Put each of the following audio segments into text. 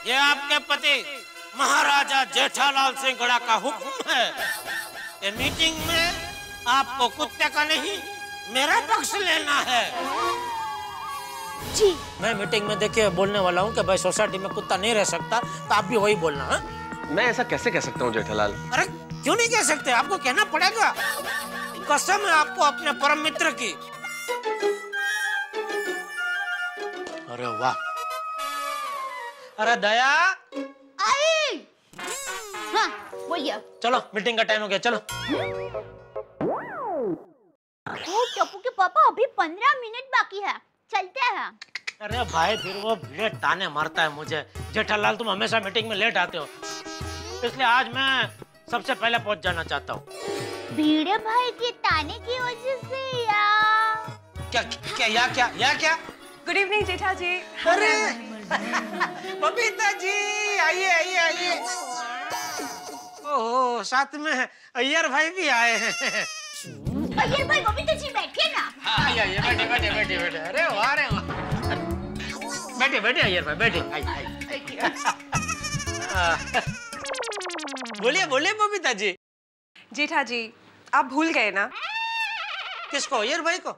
ये आपके पति महाराजा जेठालाल सिंह गड़ा का हुक्म है। ये मीटिंग में आपको कुत्ते का नहीं मेरा पक्ष लेना है। जी मैं मीटिंग में देखिए बोलने वाला हूँ कि भाई सोसाइटी में कुत्ता नहीं रह सकता, तो आप भी वही बोलना है। मैं ऐसा कैसे कह सकता हूँ जेठालाल? अरे क्यों नहीं कह सकते, आपको कहना पड़ेगा। कसम है आपको अपने परम मित्र की। अरे वाह, अरे दया आई। हाँ बोलिए। चलो मीटिंग का टाइम हो गया, चलो। टप्पू के पापा अभी 15 मिनट बाकी है, चलते हैं। अरे भाई फिर वो भीड़ ताने मारता है मुझे। जेठालाल तुम हमेशा मीटिंग में लेट आते हो, इसलिए आज मैं सबसे पहले पहुंच जाना चाहता हूँ। भीड़े भाई के ताने की वजह से या क्या? गुड इवनिंग जेठा जी। अरे बबीता जी आइए। ओह साथ में अय्यर भाई भी आए हैं। अय्यर भाई बबीता जी बैठिए ना। आइए बैठे। अरे वाह बैठे अय्यर भाई बैठे। बोलिए बबीता जी। जेठा जी आप भूल गए ना? किसको? अय्यर भाई को?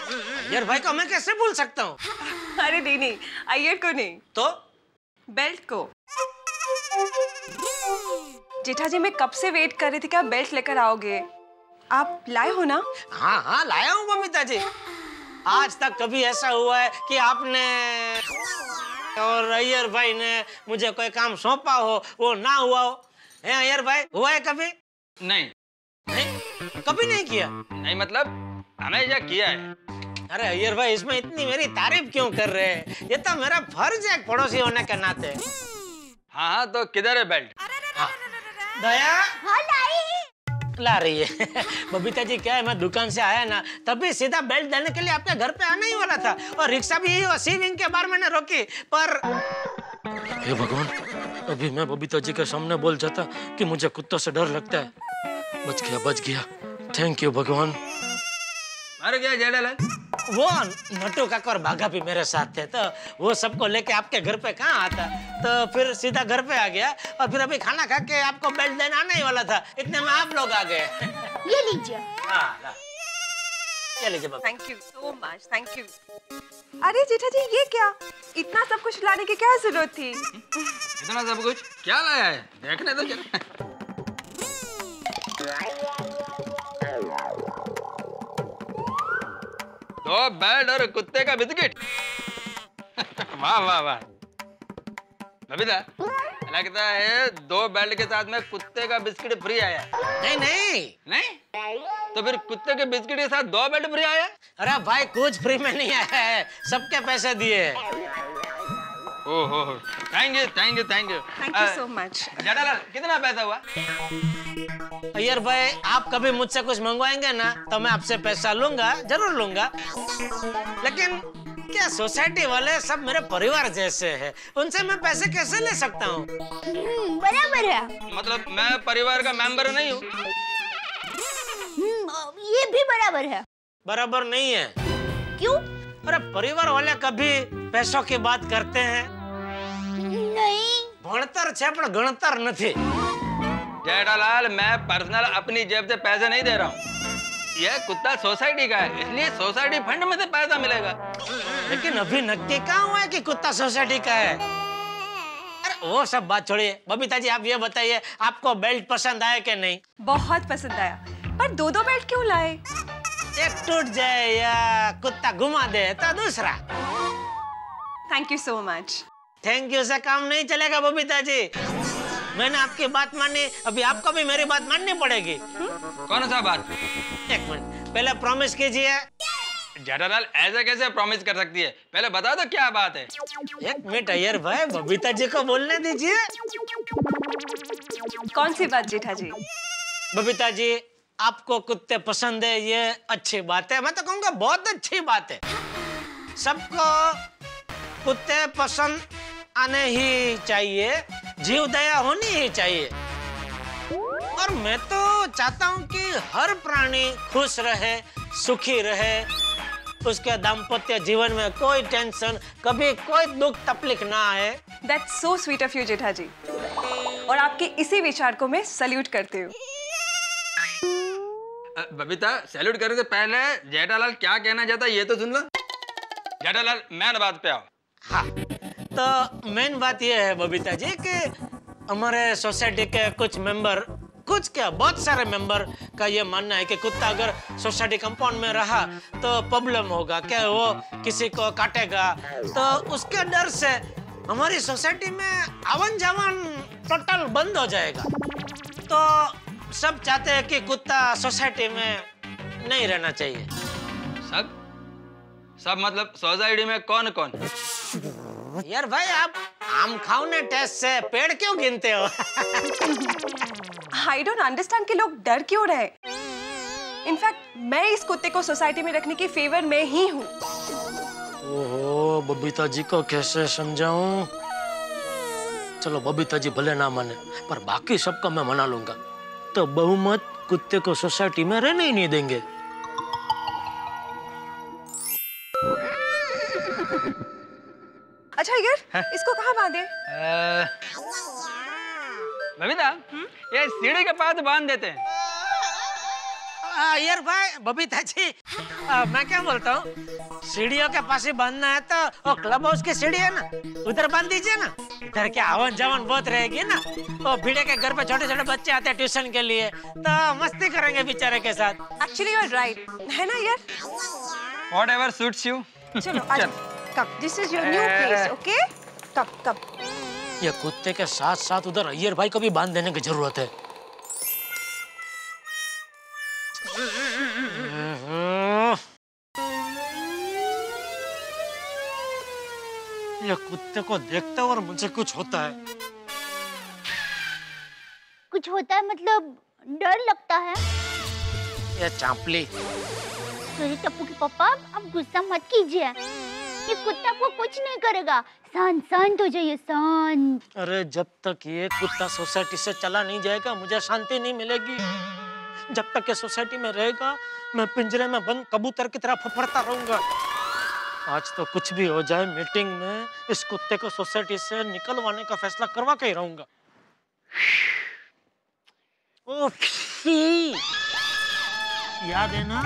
अय्यर भाई को मैं कैसे भूल सकता हूँ? अरे नहीं अय्यर को नहीं, तो बेल्ट को। जेठा जी मैं कब से वेट कर रही थी कि आप बेल्ट लेकर आओगे। आप लाए हो ना? हाँ लाया हूँ बबीता जी। आज तक कभी ऐसा हुआ है कि आपने और अय्यर भाई ने मुझे कोई काम सौंपा हो वो ना हुआ हो? है अय्यर भाई, हुआ है कभी? नहीं, कभी नहीं किया? नहीं मतलब हमेशा किया है। अरे अय्यर भाई इसमें इतनी मेरी तारीफ क्यों कर रहे हैं? ये तो मेरा फर्ज है पड़ोसी होने के नाते। हाँ तो किधर है बेल्ट? दया हाँ लाई। ला रही है। बबीता जी क्या है, मैं दुकान से आया ना तभी सीधा बेल्ट देने के लिए आपके घर पे आने ही वाला था, और रिक्शा भी सी विंग के बाहर मैंने रोकी, पर हे भगवान, अभी मैं बबीता जी के सामने बोल जाता कि मुझे कुत्तों से डर लगता है। बच गया। थैंक यू भगवान। अरे क्या जेठालाल? वो नट्टू काका और बाघा भी मेरे साथ थे, तो वो सबको लेके आपके घर पे कहाँ आता, तो फिर सीधा घर पे आ गया, और फिर अभी खाना खा के आपको बेल्ट देना आने ही वाला था, इतने में आप लोग आ गए। ये लीजिए। हाँ ये लीजिए बाबा। Thank you so much, thank you. अरे जेठा जी ये क्या, इतना सब कुछ लाने की क्या जरूरत थी? इतना सब कुछ क्या लाया है, देखने तो चल। दो बेल्ट और कुत्ते का बिस्किट। वाह। बबीता लगता है 2 बेल्ट के साथ में कुत्ते का बिस्किट फ्री आया। नहीं तो फिर कुत्ते के बिस्किट के साथ 2 बेल्ट फ्री आया? अरे भाई कुछ फ्री में नहीं आया है, सबके पैसे दिए। ओहो thank you so much. Jethalal कितना पैसा हुआ? अय्यर भाई आप कभी मुझसे कुछ मंगवाएंगे ना तो मैं आपसे पैसा लूंगा, जरूर लूंगा, लेकिन क्या सोसाइटी वाले सब मेरे परिवार जैसे हैं, उनसे मैं पैसे कैसे ले सकता हूँ? बराबर है। मतलब मैं परिवार का मेंबर नहीं हूँ? ये भी बराबर है। बराबर नहीं है। क्यों? अरे परिवार वाले कभी पैसों की बात करते हैं? नहीं। भणतर छे पण गणतर नहीं। जेठालाल मैं पर्सनल अपनी जेब से पैसे नहीं दे रहा हूँ, यह कुत्ता सोसाइटी का है, इसलिए सोसाइटी फंड में से पैसा मिलेगा। लेकिन अभी नक्की कहाँ हुआ है कि कुत्ता सोसाइटी का है? अरे वो सब बात छोड़िए, बबीता जी आप ये बताइए आपको बेल्ट पसंद आया कि नहीं? बहुत पसंद आया, पर 2 बेल्ट क्यों लाए? एक टूट जाए या कुत्ता घुमा दे तो दूसरा। Thank you so much. Thank you से काम नहीं चलेगा बबीता जी, मैंने आपकी बात मानी, अभी आपको भी मेरी बात माननी पड़ेगी। कौन सा बात? एक मिनट, पहले प्रॉमिस कीजिए। जेठालाल ऐसे कैसे प्रॉमिस कर सकती है, पहले बता दो क्या बात है। एक मिनट अय्यर भाई, बबीता जी को बोलने दीजिए। कौन सी बात जेठा जी? बबीता जी आपको कुत्ते पसंद है, ये अच्छी बात है, मैं तो कहूँगा बहुत अच्छी बात है। सबको कुत्ते पसंद आने ही चाहिए, जीव दया होनी ही चाहिए, और मैं तो चाहता हूँ कि हर प्राणी खुश रहे, सुखी रहे, उसके दाम्पत्य जीवन में कोई टेंशन, कभी कोई दुख तकलीफ ना आए। That's so sweet of you, जेठा जी। और आपके इसी विचार को मैं सल्यूट करती हूँ। बबीता, सैल्यूट करने से पहले जेठालाल क्या कहना चाहता है ये तो सुन लो। जेठालाल, मेन बात पे आओ। हाँ, तो मेन बात ये है बबीता जी कि हमारे सोसाइटी के कुछ मेंबर, कुछ क्या बहुत सारे मेंबर का ये मानना है कि कुत्ता अगर सोसाइटी कंपाउंड में रहा तो प्रॉब्लम होगा, क्या वो किसी को काटेगा, तो उसके डर से हमारी सोसाइटी में आवन जावन टोटल बंद हो जाएगा। तो सब चाहते हैं कि कुत्ता सोसाइटी में नहीं रहना चाहिए। सब मतलब सोसाइटी में कौन कौन? यार भाई, आप आम खाओने टेस्ट से पेड़ क्यों गिनते हो? I don't understand कि लोग डर क्यों रहे। इनफैक्ट मैं इस कुत्ते को सोसाइटी में रखने की फेवर में ही हूँ। ओहो, बबीता जी को कैसे समझाऊं? चलो बबीता जी भले ना माने, पर बाकी सबको मैं मना लूंगा। तो बहुमत कुत्ते को सोसाइटी में रहने ही नहीं देंगे। अच्छा यार, इसको कहाँ बांधे? बबीता, ये सीढ़ी के पास बांध देते हैं। यार भाई, बबीता जी, मैं क्या बोलता हूँ, सीढ़ियों के पास ही बांधना है तो वो क्लब हाउस की सीढ़ी है ना, उधर बांध दीजिए ना। इधर क्या आवन जावन बहुत रहेगी ना। वो भीड़े के घर पे छोटे छोटे बच्चे आते हैं ट्यूशन के लिए, तो मस्ती करेंगे बेचारे के साथ। एक्चुअली यू आर राइट, है ना यार? Whatever suits you. चलो आज कब, this is your new place, okay? कब ये कुत्ते के साथ साथ उधर अय्यर भाई को भी बांध देने की जरूरत है। ये कुत्ते को देखते और मुझे कुछ होता है। कुछ होता है मतलब डर लगता है। ये चांपली। अरे टप्पू के पापा, आप गुस्सा मत कीजिए। ये कुत्ता को कुछ नहीं करेगा। शांत हो जाइए, शांत। अरे जब तक ये कुत्ता सोसाइटी से चला नहीं जाएगा मुझे शांति नहीं मिलेगी। जब तक ये सोसाइटी में रहेगा मैं पिंजरे में बंद कबूतर की तरह फफड़ता रहूंगा। आज तो कुछ भी हो जाए, मीटिंग में इस कुत्ते को सोसाइटी से निकलवाने का फैसला करवा के ही रहूंगा। याद है ना,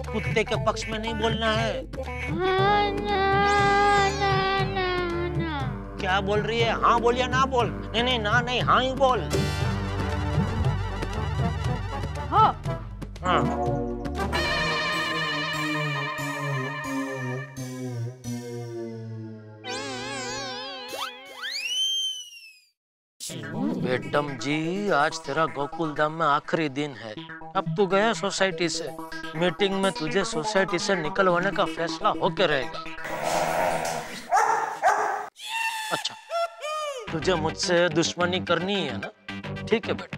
कुत्ते के पक्ष में नहीं बोलना है। क्या बोल रही है? हाँ बोल या ना बोल? नहीं ना नहीं, हाँ ही बोल। हाँ। हाँ। बेटम जी, आज तेरा गोकुल धाम में आखिरी दिन है। अब तू गया सोसाइटी से, मीटिंग में तुझे सोसाइटी से निकलवाने का फैसला होके रहेगा। अच्छा, तुझे मुझसे दुश्मनी करनी है ना? ठीक है बेटा,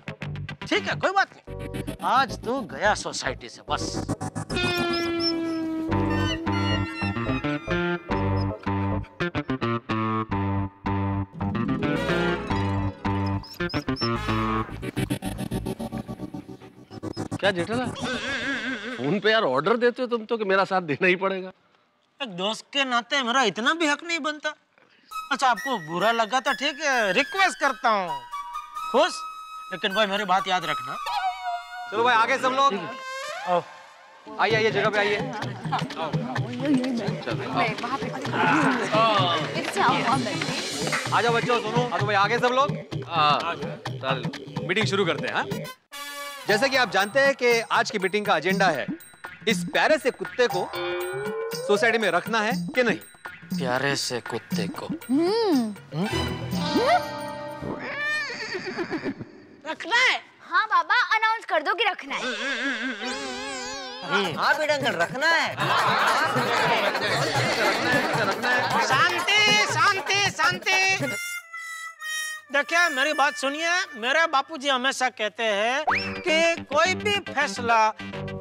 ठीक है, कोई बात नहीं। आज तू गया सोसाइटी से, बस। क्या जेठालाल, फोन पे यार ऑर्डर देते हो तुम तो कि मेरा साथ देना ही पड़ेगा। एक दोस्त के नाते मेरा इतना भी हक नहीं बनता। अच्छा, आपको बुरा लगा तो ठीक है, रिक्वेस्ट करता हूँ, खुश, लेकिन भाई मेरी बात याद रखना। चलो भाई आगे सब लोग आओ। आइए जगह पे आइए। आ जाओ बच्चों, सुनो। तो भाई आगे सब लोग मीटिंग शुरू करते हैं। हाँ, जैसे कि आप जानते हैं कि आज की मीटिंग का एजेंडा है इस प्यारे से कुत्ते को सोसाइटी में रखना है कि नहीं। प्यारे से कुत्ते को रखना है। हाँ बाबा, अनाउंस कर दो कि रखना है। हाँ बेटा अंकल, रखना है। शांति शांति शांति। देखिए मेरी बात सुनिए, मेरे बापूजी हमेशा कहते हैं कि कोई भी फैसला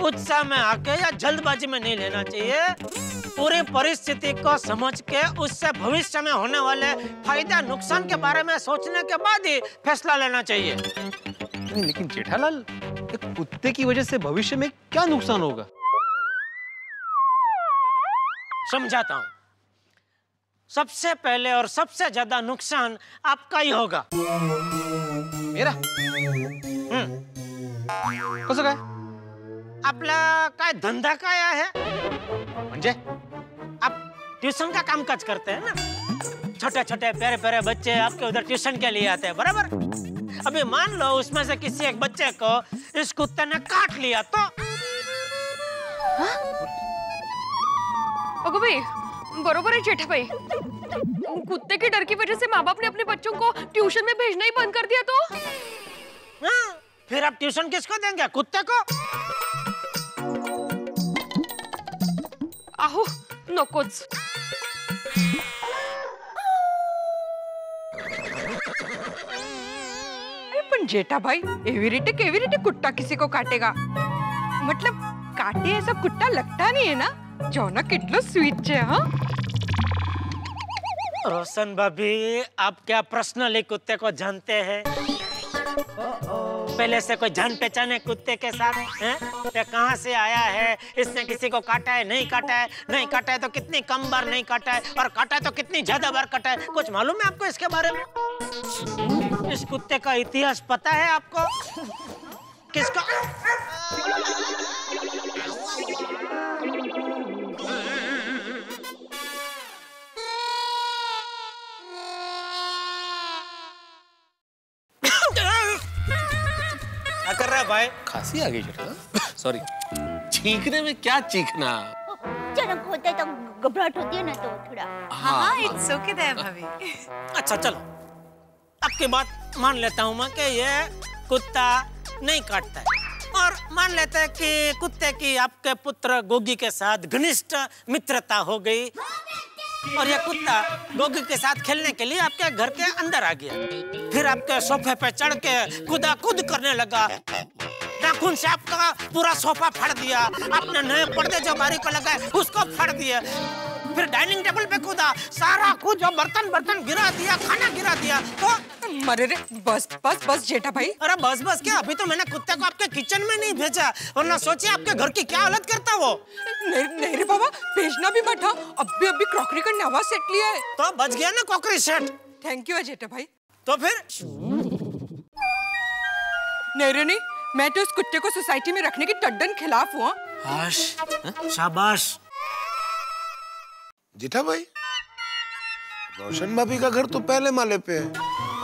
उत्साह में आके या जल्दबाजी में नहीं लेना चाहिए। पूरी परिस्थिति को समझ के उससे भविष्य में होने वाले फायदा नुकसान के बारे में सोचने के बाद ही फैसला लेना चाहिए। लेकिन जेठालाल, एक कुत्ते की वजह से भविष्य में क्या नुकसान होगा? समझाता हूँ। सबसे पहले और सबसे ज्यादा नुकसान आपका ही होगा। मेरा? कसं काय? आपला काय धंधा काय आहे? म्हणजे? आप ट्यूशन का कामकाज करते हैं ना? छोटे छोटे प्यारे प्यारे बच्चे आपके उधर ट्यूशन के लिए आते हैं, बराबर? अभी मान लो उसमें से किसी एक बच्चे को इस कुत्ते ने काट लिया तो? अगो भाई, बरोबर है जेठा भाई। कुत्ते के डर की वजह से माँ बाप ने अपने बच्चों को ट्यूशन में भेजना ही बंद कर दिया तो? हाँ, फिर आप ट्यूशन किसको देंगे? कुत्ते को? आहो, नकोच। अरे पण जेठा भाई, एवी रीते कुत्ता किसी को काटेगा? मतलब काटे ऐसा कुत्ता लगता नहीं है ना? जो ना कितना स्वीट है, हाँ? रोशन भाभी, आप क्या पर्सनली कुत्ते को जानते हैं? पहले से कोई जान पहचान है कुत्ते के साथ? हैं? ये कहाँ से आया है? इसने किसी को काटा है? नहीं काटा है? नहीं काटा है तो कितनी कम बार नहीं काटा है? और काटा है तो कितनी ज्यादा बार काटा है? कुछ मालूम है आपको इसके बारे में? इस कुत्ते का इतिहास पता है आपको? किसका? क्या कर रहा है भाई? खांसी आ गई बेटा। सॉरी। चीखने में क्या चीखना? अचानक होता है तो घबराहट होती है ना, तो थोड़ा। हाँ, इट्स ओके देयर भाभी। अच्छा चलो, आपकी बात मान लेता हूँ मैं कि ये कुत्ता नहीं काटता है, और मान लेते हैं कि कुत्ते की आपके पुत्र गोगी के साथ घनिष्ठ मित्रता हो गई और ये कुत्ता गोगी के साथ खेलने के लिए आपके घर के अंदर आ गया, फिर आपके सोफे पे चढ़ के कूद करने लगा, नाखून से आपका पूरा सोफा फाड़ दिया, आपने नए पर्दे जो बारी को लगाए उसको फाड़ दिया, फिर डाइनिंग टेबल पे कूदा, सारा कुछ जो बर्तन गिरा दिया, खाना गिरा दिया। तो अरे रे, बस बस बस जेठा भाई। अरे बस बस क्या, अभी तो मैंने कुत्ते को आपके किचन में नहीं भेजा, वरना सोचिए आपके घर की क्या हालत करता वो। नहीं रे बाबा, भेजना भी मत। अभी क्रॉकरी का नया सेट लिया है। तो बच गया ना क्रॉकरी सेट। थैंक यू जेठा भाई। तो फिर नहीं, मैं तो उस कुत्ते को सोसाइटी में रखने की तद्दन खिलाफ हूँ। शाबाश जेठा भाई, रोशन भाभी का घर तो पहले माले पे है,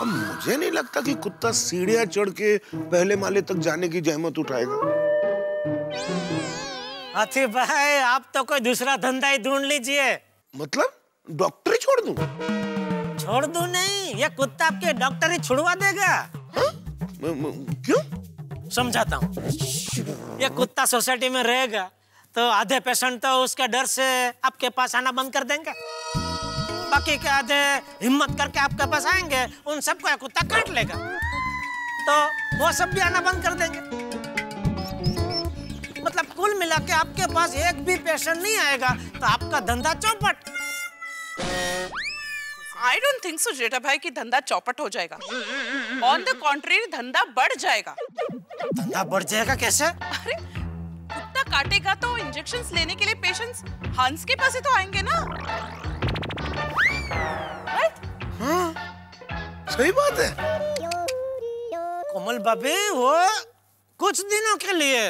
अब मुझे नहीं लगता कि कुत्ता सीढ़ियां चढ़ के पहले माले तक जाने की जहमत उठाएगा। हाथी भाई, आप तो कोई दूसरा धंधा ही ढूंढ लीजिए। मतलब डॉक्टरी छोड़ दूं? छोड़ दूं नहीं, ये कुत्ता आपके डॉक्टरी छुड़वा देगा। क्यों? समझाता हूँ। ये कुत्ता सोसाइटी में रहेगा तो आधे पेशेंट तो उसके डर से आपके पास आना बंद कर देंगे, बाकी के आधे हिम्मत करके आपके पास आएंगे, उन सबको ये कुत्ता काट लेगा, तो वो सब भी आना बंद कर देंगे। मतलब कुल मिला के आपके पास एक भी पेशेंट नहीं आएगा तो आपका धंधा चौपट। आई डोंट थिंक सो जेठा भाई कि धंधा चौपट हो जाएगा। ऑन द कॉन्ट्रेरी धंधा बढ़ जाएगा। धंधा बढ़ जाएगा कैसे? अरे कुत्ता काटेगा तो इंजेक्शंस लेने के लिए पेशेंट्स हंस के पास ही तो आएंगे ना। हाँ, सही बात है। कोमल भाभी, वो कुछ दिनों के लिए,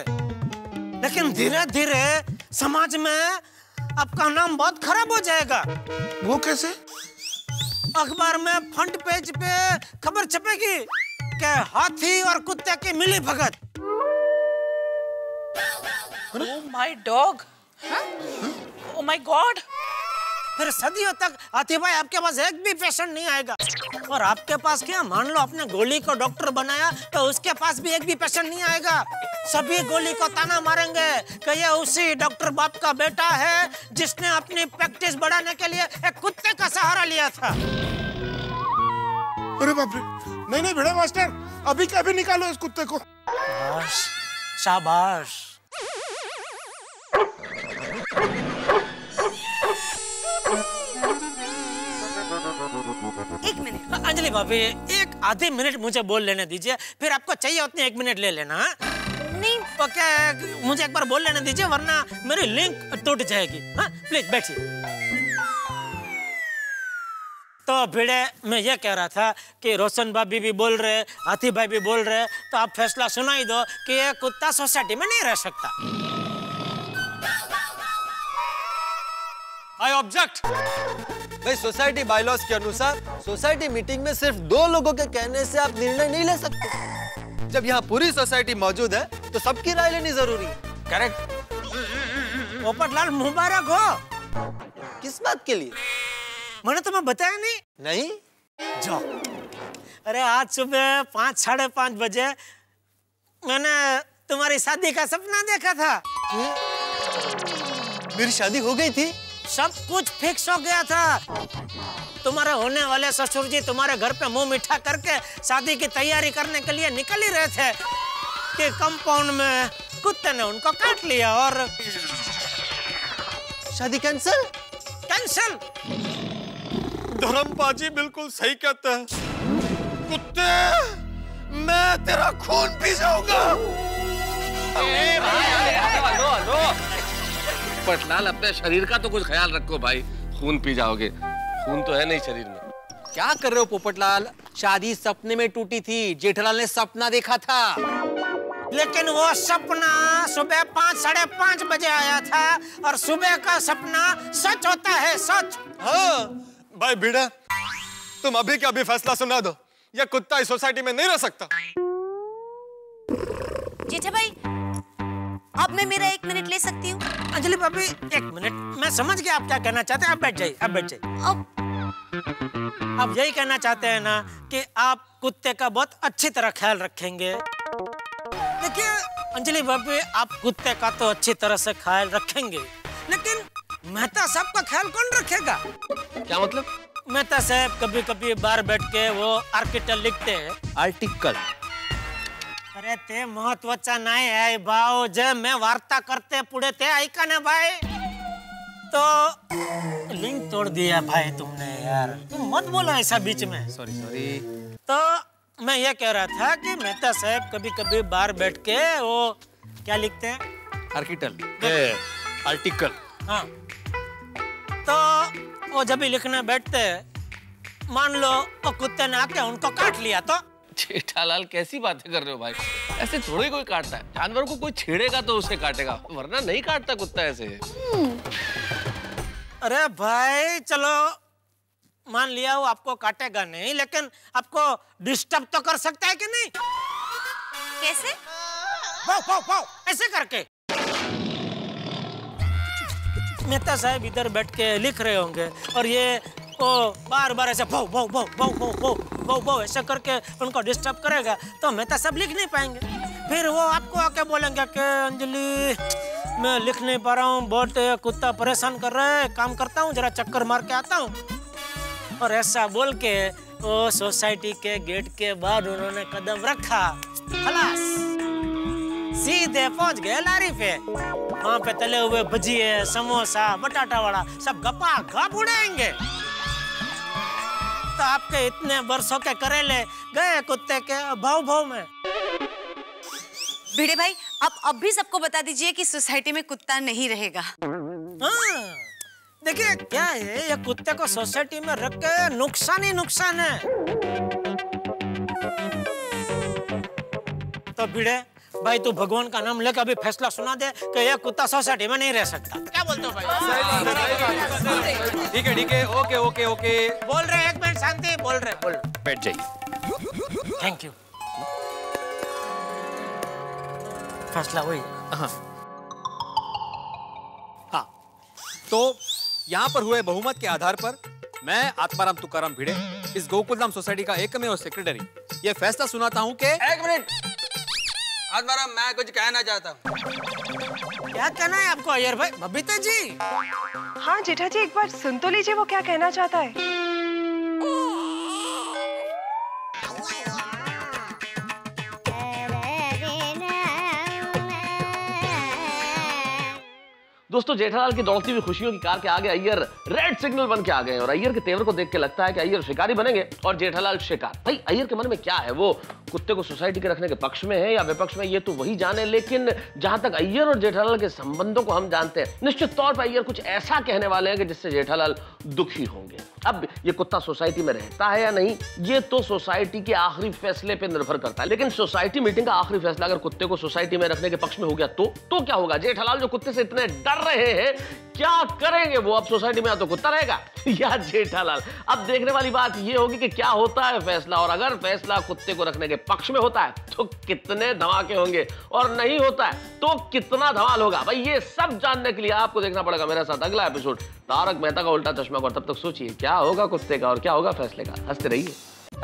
लेकिन धीरे धीरे समाज में आपका नाम बहुत खराब हो जाएगा। वो कैसे? अखबार में फ्रंट पेज पे खबर छपेगी कि हाथी और कुत्ते की मिली भगत। Oh my dog, oh my god. फिर सदियों तक हाथी भाई आपके पास एक भी पेशेंट नहीं आएगा, और आपके पास क्या, मान लो आपने गोली को डॉक्टर बनाया तो उसके पास भी एक भी पेशेंट नहीं आएगा। सभी गोली को ताना मारेंगे कि ये उसी डॉक्टर बाप का बेटा है जिसने अपनी प्रैक्टिस बढ़ाने के लिए एक कुत्ते का सहारा लिया था। अरे बाप रे, नहीं भिड़े मास्टर, अभी के अभी निकालो इस कुत्ते को। शाबाश। एक मिनट अंजलि भाभी, एक आधे मिनट मुझे बोल लेने दीजिए, फिर आपको चाहिए उतने 1 मिनट ले लेना। नहीं ओके, मुझे एक बार बोल लेने दीजिए, वरना मेरी लिंक टूट जाएगी। हाँ प्लीज बैठिए। तो भिड़े मैं ये कह रहा था कि रोशन भाभी भी बोल रहे, हाथी भाई भी बोल रहे, तो आप फैसला सुना ही दो कि ये कुत्ता सोसाइटी में नहीं रह सकता। I object. भाई सोसाइटी बायलॉज के अनुसार सोसाइटी मीटिंग में सिर्फ 2 लोगों के कहने से आप निर्णय नहीं ले सकते। जब यहाँ पूरी सोसाइटी मौजूद है तो सबकी राय लेनी जरूरी है। करेक्ट। पोपटलाल मुबारक हो। किस बात के लिए? मैंने तुम्हें बताया नहीं? नहीं। जाओ। अरे आज सुबह 5 साढ़े 5 बजे मैंने तुम्हारी शादी का सपना देखा था। मेरी शादी हो गई थी? सब कुछ फिक्स हो गया था। तुम्हारे होने वाले ससुर जी तुम्हारे घर पे मुंह मीठा करके शादी की तैयारी करने के लिए निकल ही रहे थे कि कंपाउंड में कुत्ते ने उनको काट लिया और शादी कैंसिल। कैंसिल। धर्मपाजी बिल्कुल सही कहते हैं। कुत्ते, मैं तेरा खून पी जाऊंगा। पोपटलाल, अपने शरीर का तो कुछ ख्याल रखो भाई। खून पी जाओगे, खून तो है नहीं शरीर में। क्या कर रहे हो पोपटलाल? शादी सपने में टूटी थी। जेठालाल ने सपना देखा था। लेकिन वो सपना सुबह 5 साढ़े 5 बजे आया था और सुबह का सपना सच होता है, सच। हाँ भाई भिड़े, तुम अभी के अभी फैसला सुना दो। ये कुत्ता इस सोसाइटी में नहीं रह सकता। जेठा भाई, अब मैं मेरा 1 मिनट ले सकती हूँ? अंजलि भाभी 1 मिनट, मैं समझ गया आप क्या कहना चाहते हैं। आप बैठ जाइए, आप बैठ जाइए। आप यही कहना चाहते हैं ना कि आप कुत्ते का बहुत अच्छी तरह ख्याल रखेंगे। देखिए अंजलि भाभी, आप कुत्ते का तो अच्छी तरह से ख्याल रखेंगे, लेकिन मेहता साहब का ख्याल कौन रखेगा? क्या मतलब? मेहता साहब कभी कभी बाहर बैठ के वो आर्टिकल लिखते हैं। आर्टिकल? अरे ते महत्वाचा नाही आहे भाऊ, जे मैं वार्ता करते पुढे ते ऐका ना भाई। तो लिंक तोड़ दिया भाई तुमने यार, तुम मत बोलो ऐसा बीच में। सॉरी। तो मैं ये कह रहा था कि मेहता साहब कभी कभी बाहर बैठ के वो क्या लिखते हैं? आर्टिकल। हाँ, तो वो जब भी लिखने बैठते मान लो वो कुत्ते ने आके उनको काट लिया तो? जेठालाल कैसी बातें कर रहे हो भाई? ऐसे थोड़ी कोई काटता है। जानवर को कोई छेड़ेगा तो उसे काटेगा, वरना नहीं काटता कुत्ता ऐसे। अरे भाई चलो मान लिया वो आपको काटेगा नहीं, लेकिन आपको डिस्टर्ब तो कर सकता है कि नहीं? कैसे? वाव, वाव, वाव, ऐसे करके। मेहता साहब इधर बैठ के लिख रहे होंगे और ये वो बार बार ऐसे भौ भौ भौ भौ भौ भौ भौ भौ ऐसे करके उनको डिस्टर्ब करेगा तो मेहता साहब लिख नहीं पाएंगे। फिर वो आपको आके बोलेंगे कि अंजलि मैं लिख नहीं पा रहा हूँ, बहुत कुत्ता परेशान कर रहा है, काम करता हूँ, जरा चक्कर मार के आता हूँ। और ऐसा बोल के वो सोसाइटी के गेट के बाहर उन्होंने कदम रखा, खलास सीधे पहुंच गए लारी पे। वहाँ पे तले हुए भजिए, समोसा, बटाटा वड़ा सब गपा गप उड़ाएंगे। तो आपके इतने बरसों के करेले गए कुत्ते के भाव भाव में। भिड़े भाई, आप अब भी सबको बता दीजिए कि सोसाइटी में कुत्ता नहीं रहेगा। हाँ, देखिए क्या है, ये कुत्ते को सोसाइटी में रख के नुकसान ही नुकसान है। तो भिड़े भाई तू भगवान का नाम लेकर अभी फैसला सुना दे कि यह कुत्ता सोसाइटी में नहीं रह सकता। क्या बोलते हो भाई? ठीक है, ओके। बोल रहे, 1 मिनट शांति, बोल रहे। बैठ जाइए। Thank you. फैसला हुई। हाँ, तो यहाँ पर हुए बहुमत के आधार पर मैं आत्माराम तुकाराम भिड़े, इस गोकुलधाम सोसाइटी का एकमेव सेक्रेटरी, ये फैसला सुनाता हूँ कि 1 मिनट आत्माराम, मैं कुछ कहना चाहता हूँ। क्या कहना है आपको अय्यर भाई? बबीता जी। हाँ जेठा जी, एक बार सुन तो लीजिए वो क्या कहना चाहता है। दोस्तों, जेठालाल की दौड़ती हुई खुशियों की कार के आगे अय्यर रेड सिग्नल बन के आ गए और अय्यर के तेवर को देख के लगता है कि अय्यर शिकारी बनेंगे और जेठालाल शिकार। भाई अय्यर के मन में क्या है, वो कुत्ते को सोसाइटी के रखने के पक्ष में है या विपक्ष में, ये तो वही जाने। लेकिन जहां तक अय्यर और जेठालाल के संबंधों को हम जानते हैं, निश्चित तौर पर अय्यर कुछ ऐसा कहने वाले हैं कि जिससे जेठालाल दुखी होंगे। अब ये कुत्ता सोसाइटी में रहता है या नहीं, ये तो सोसाइटी के आखिरी फैसले पे निर्भर करता है। लेकिन सोसाइटी मीटिंग का आखिरी फैसला अगर कुत्ते को सोसाइटी में रखने के पक्ष में हो गया तो क्या होगा? जेठालाल जो कुत्ते से इतने डर रहे हैं, क्या करेंगे वो? अब सोसाइटी में या तो कुत्ता रहेगा या जेठालाल। अब देखने वाली बात ये होगी कि क्या होता है फैसला, और अगर फैसला कुत्ते को रखने के पक्ष में होता है तो कितने धमाके होंगे, और नहीं होता है तो कितना धमाल होगा। भाई ये सब जानने के लिए आपको देखना पड़ेगा मेरे साथ अगला एपिसोड तारक मेहता का उल्टा चश्मा। और तब तक सोचिए क्या होगा कुत्ते का और क्या होगा फैसले का। हंसते रहिए।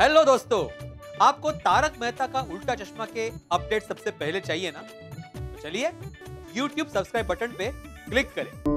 हेलो दोस्तों, आपको तारक मेहता का उल्टा चश्मा के अपडेट सबसे पहले चाहिए ना? तो चलिए YouTube सब्सक्राइब बटन पे क्लिक करें।